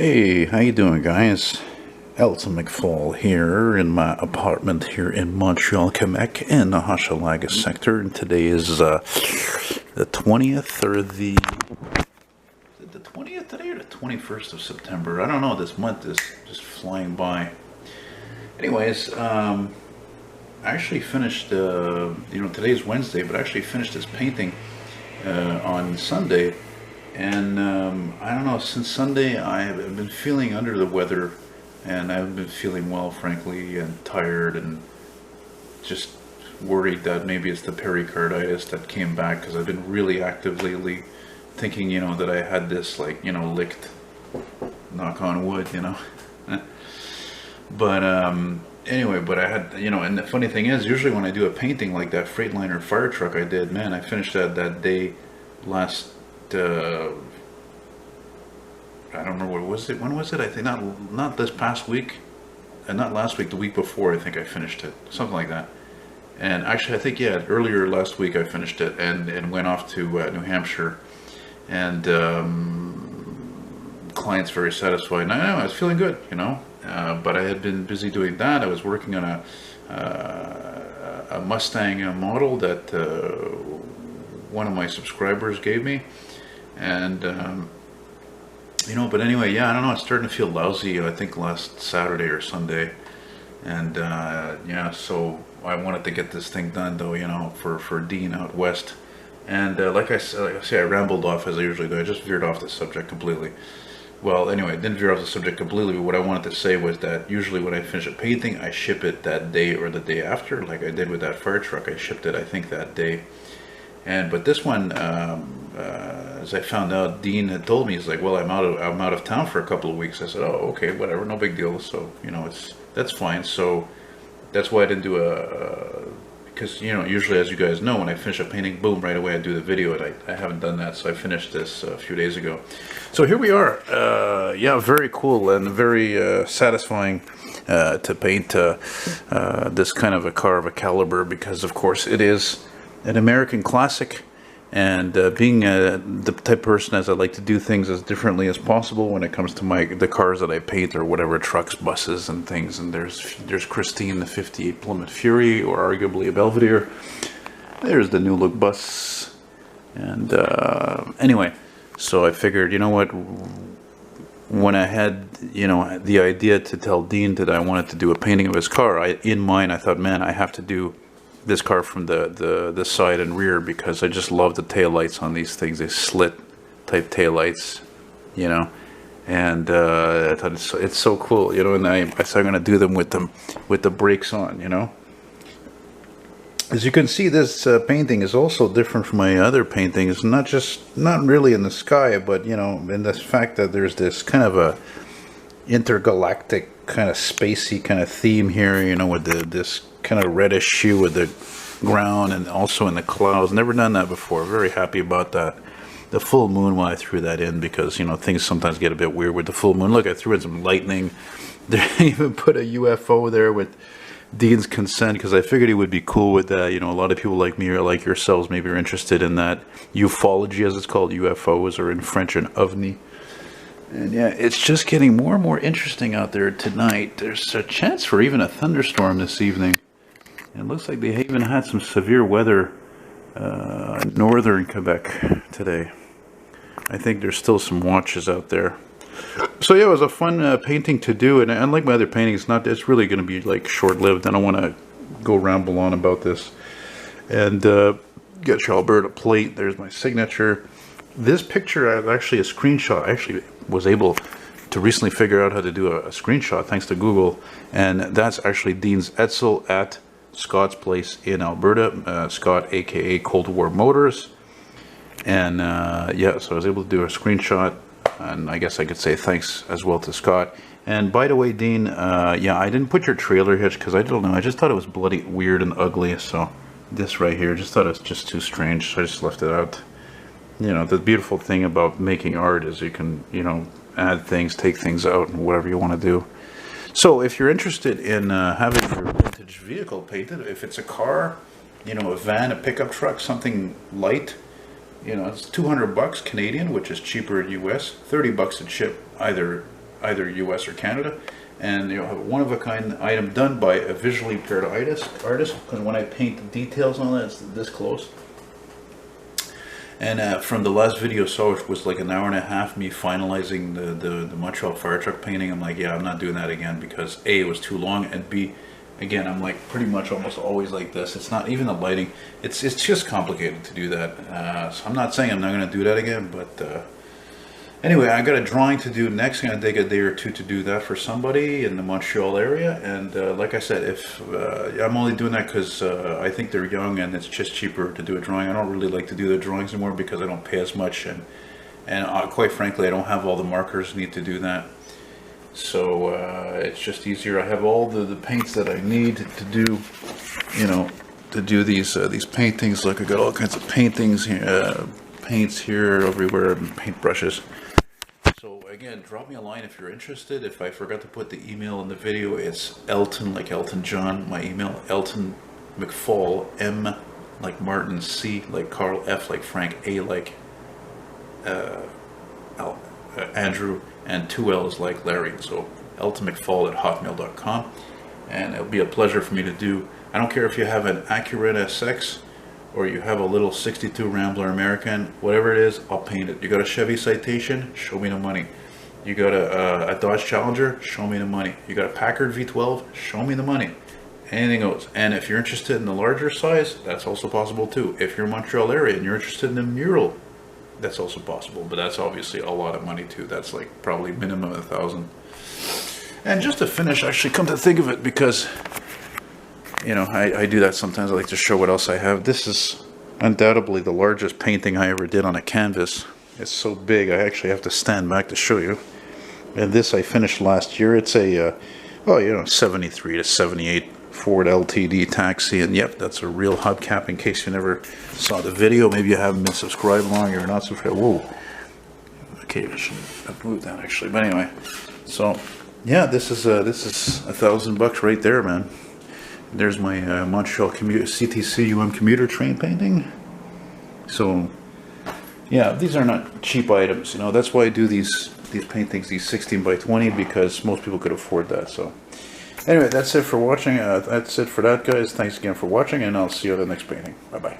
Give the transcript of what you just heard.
Hey, how you doing, guys? Elton McFall here in my apartment here in Montreal, Quebec, in the Hochelaga sector. And today is the 20th, or is it the 20th today or the 21st of September? I don't know. This month is just flying by. Anyways, I actually finished. Today's Wednesday, but I actually finished this painting on Sunday. And I don't know, since Sunday I've been feeling under the weather, and I haven't been feeling well, frankly, and tired, and just worried that maybe it's the pericarditis that came back, because I've been really active lately, thinking, that I had this, licked, knock on wood, But anyway, but I had, and the funny thing is, usually when I do a painting like that Freightliner fire truck I did, man, I finished that day last. I don't remember, when was it? I think not this past week, and not last week, the week before. I think I finished it, something like that. And actually, I think earlier last week I finished it and went off to New Hampshire, and clients very satisfied. And I was feeling good, but I had been busy doing that. I was working on a Mustang model that one of my subscribers gave me. And but anyway, I don't know, it's starting to feel lousy, I think last Saturday or Sunday. And so I wanted to get this thing done, though, for Dean out west. And like I say, I rambled off as I usually do. I just veered off the subject completely. Well, anyway, I didn't veer off the subject completely, but what I wanted to say was that usually when I finish a painting, I ship it that day or the day after, like I did with that fire truck. I shipped it, I think, that day. But this one, as I found out, Dean had told me, he's like, well, I'm out of town for a couple of weeks. I said, oh, okay, whatever, no big deal. So that's fine. So that's why I didn't do because usually, as you guys know, when I finish a painting, boom, right away I do the video, and I haven't done that. So I finished this a few days ago. So here we are. Very cool and very satisfying to paint this kind of a car of a caliber, because of course it is an American classic, and being the type of person as I like to do things as differently as possible when it comes to the cars that I paint, or whatever, trucks, buses, and things. And there's Christine, the '58 Plymouth Fury, or arguably a Belvedere. There's the new look bus, and anyway, so I figured, when I had the idea to tell Dean that I wanted to do a painting of his car, in mind I thought, man, I have to do this car from the side and rear, because I just love the tail lights on these things. They slit type tail lights, and I thought it's so cool, and I said I'm gonna do them with the brakes on, As you can see, this painting is also different from my other paintings. Not really in the sky, but in the fact that there's this kind of a intergalactic kind of spacey kind of theme here, with this kind of reddish hue with the ground, and also in the clouds. Never done that before. Very happy about that. The full moon, why I threw that in, because things sometimes get a bit weird with the full moon. Look, I threw in some lightning. They even put a UFO there with Dean's consent, because I figured he would be cool with that. A lot of people like me, or like yourselves, maybe are interested in that ufology, as it's called, UFOs, or in French, an ovni. And it's just getting more and more interesting out there tonight. There's a chance for even a thunderstorm this evening. It looks like they even had some severe weather in northern Quebec today. I think there's still some watches out there. So it was a fun painting to do, and unlike my other paintings, it's really going to be like short-lived. I don't want to go ramble on about this. And get your Alberta plate. There's my signature. This picture is actually a screenshot. I actually was able to recently figure out how to do a screenshot thanks to Google, and that's actually Dean's Edsel at Scott's place in Alberta. Scott, aka Cold War Motors. And so I was able to do a screenshot, and I guess I could say thanks as well to Scott. And by the way, Dean, I didn't put your trailer hitch because I don't know, I just thought it was bloody weird and ugly. So this right here, just thought it was just too strange, so I just left it out. The beautiful thing about making art is you can, add things, take things out, and whatever you want to do. So if you're interested in having your vintage vehicle painted, if it's a car, a van, a pickup truck, something light, it's $200 Canadian, which is cheaper in US, $30 to ship either either US or Canada, and you'll have a one-of-a-kind item done by a visually impaired artist, because when I paint the details on it, it's this close. And from the last video I saw, which was like an hour and a half, me finalizing the Montreal fire truck painting, I'm like, yeah, I'm not doing that again, because A, it was too long, and B, again, I'm like pretty much almost always like this. It's not even the lighting, it's just complicated to do that. So I'm not saying I'm not going to do that again, but anyway, I got a drawing to do next. I'm going to take a day or two to do that for somebody in the Montreal area. And like I said, if I'm only doing that because I think they're young and it's just cheaper to do a drawing. I don't really like to do the drawings anymore because I don't pay as much. And quite frankly, I don't have all the markers need to do that. So it's just easier. I have all the paints that I need to do, you know, to do these paintings. Like I got all kinds of paintings here, paints here, everywhere, and paint brushes. So again, drop me a line if you're interested. If I forgot to put the email in the video, it's Elton, like Elton John, my email, eltonmcfall, M like Martin, C like Carl, F like Frank, A like Andrew, and 2 L's like Larry. So eltonmcfall@hotmail.com, and it'll be a pleasure for me to do. I don't care if you have an Accurate SX or you have a little 62 Rambler American, whatever it is, I'll paint it. You got a Chevy Citation, show me the money. You got a Dodge Challenger, show me the money. You got a Packard V12, show me the money. Anything goes. And if you're interested in the larger size, that's also possible too. If you're in Montreal area and you're interested in the mural, that's also possible, but that's obviously a lot of money too. That's like probably minimum $1,000. And just to finish, actually, come to think of it, because you know, I do that sometimes. I like to show what else I have. This is undoubtedly the largest painting I ever did on a canvas. It's so big I actually have to stand back to show you. And this I finished last year. It's a, oh, you know, 73 to 78 Ford LTD taxi. And yep, that's a real hubcap, in case you never saw the video. Maybe you haven't been subscribed long, you're not subscribed. Whoa. Okay, I should have moved that actually. But anyway, so yeah, this is $1,000 right there, man. There's my Montreal CTC commuter train painting. So yeah, these are not cheap items, you know. That's why I do these paintings, these 16 by 20, because most people could afford that. So anyway, that's it for watching. That's it for that, guys. Thanks again for watching, and I'll see you on the next painting. Bye bye.